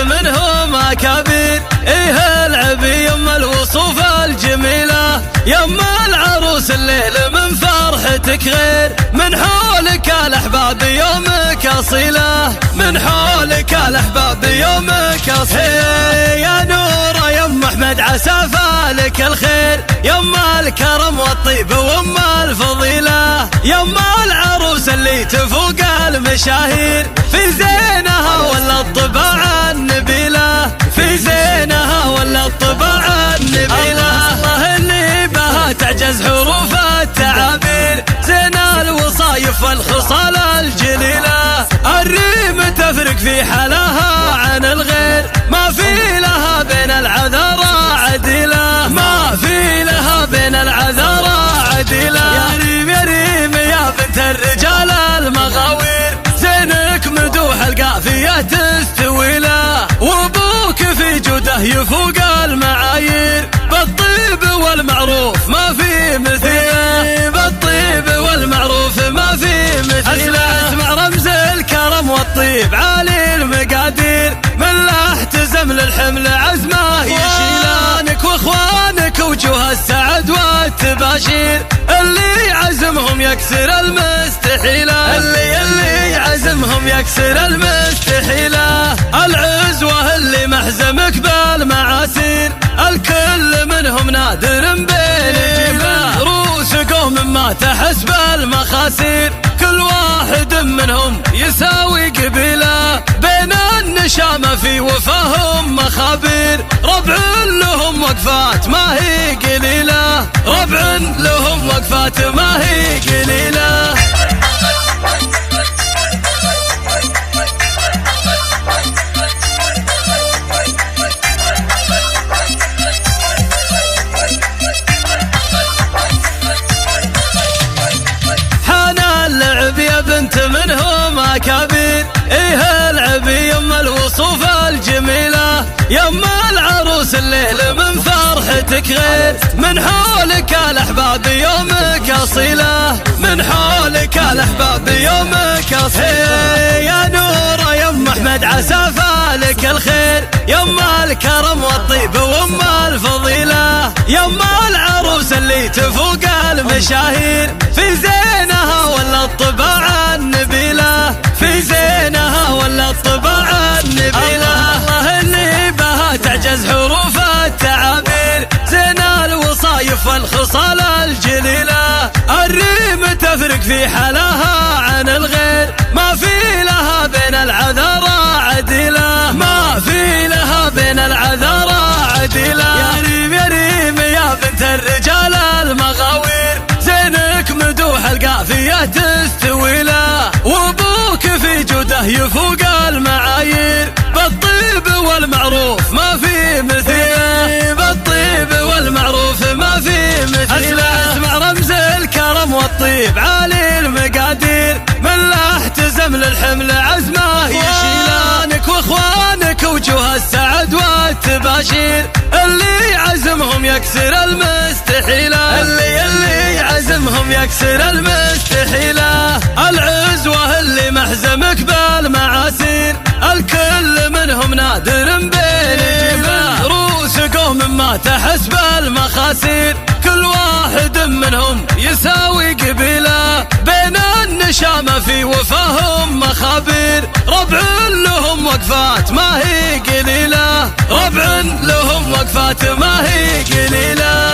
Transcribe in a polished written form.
منهم أكابر إيه العب يما الوصوف الجميلة، يما العروس الليل من فرحتك غير، من حولك الأحباب يومك أصيلة، من حولك الأحباب يومك أصيلة. يا نور يما أحمد عسى فالك الخير، يما الكرم والطيب وما الفضيلة، يما العروس اللي تفوق المشاهير، في زينها ولا الطباع النبيلة، في زينها ولا الطباع النبيلة. الله اللي بها تعجز حروف التعابير، زين الوصايف والخصال الجليلة، الريم تفرق في حلاها عن الغير، ما في لها بين العذارى عديلة، ما في لها بين العذارى عديلة. يا ريم يا ريم يا بنت الرجال المغاوير، زينك مدوح القافية تستوي له، وابوك في جوده يفوق المعايير، بالطيب والمعروف ما في مثيله، بالطيب والمعروف ما في مثيله. اسمع رمز الكرم والطيب عالي المقادير، من لا احتزم للحمل عزمه يشيله، انك واخوانك وجوه السعد والتباشير، اللي عزمهم يكسر المستحيله، اللي عزمهم يكسر المستحيله. العزوه اللي محزمك بالمعاسير، الكل منهم نادر بين جبله، روس قوم ما تحس بالمخاسير، كل واحد منهم يساوي قبيله، بين النشامة في وفاهم مخابير، ربع لهم وقفات ما هي قليلة، ربع لهم وقفات ما هي قليلة. بنت منهم أكابر إيه العب يما الوصوف الجميلة، يما العروس الليل من فرحتك غير، من حولك الأحباب يومك أصيلة، من حولك الأحباب يومك أصيلة. يا نور يما أحمد عسى فالك الخير، يما الكرم والطيب وما الفضيلة، يما العروس اللي تفوق المشاهير، في زينها ولا الطباع النبيلة، في زينها ولا الطباع النبيلة. الله اللي بها تعجز حروف التعابير، زين الوصايف والخصال الجليلة، الريم تفرق في حلاها عن الغير، ما في لها بين العذارى عديلة، ما في لها بين العذارى عديلة. يا ريم يا ريم يا بنت الرجال المغاوير، زينك مدوح القافية تستوي له، وابوك في جوده يفوق المعايير، بالطيب والمعروف ما في مثيله، بالطيب والمعروف ما في مثيله. اسمع رمز الكرم والطيب عالي المقادير، من لا احتزم للحمل عزمه يشيله، انك واخوانك وجوه السعد والتباشير، اللي عزمهم يكسر المستحيله، اللي عزمهم يكسر المستحيله. العزوه اللي محزمك بالمعاسير، الكل منهم نادر بين جبله، روس قوم ما تحس بالمخاسير، كل واحد منهم يساوي قبيله، بين النشامة في وفاهم مخابير، ربع لهم وقفات ما هي قليلة، ربع لهم وقفات ما هي قليلة.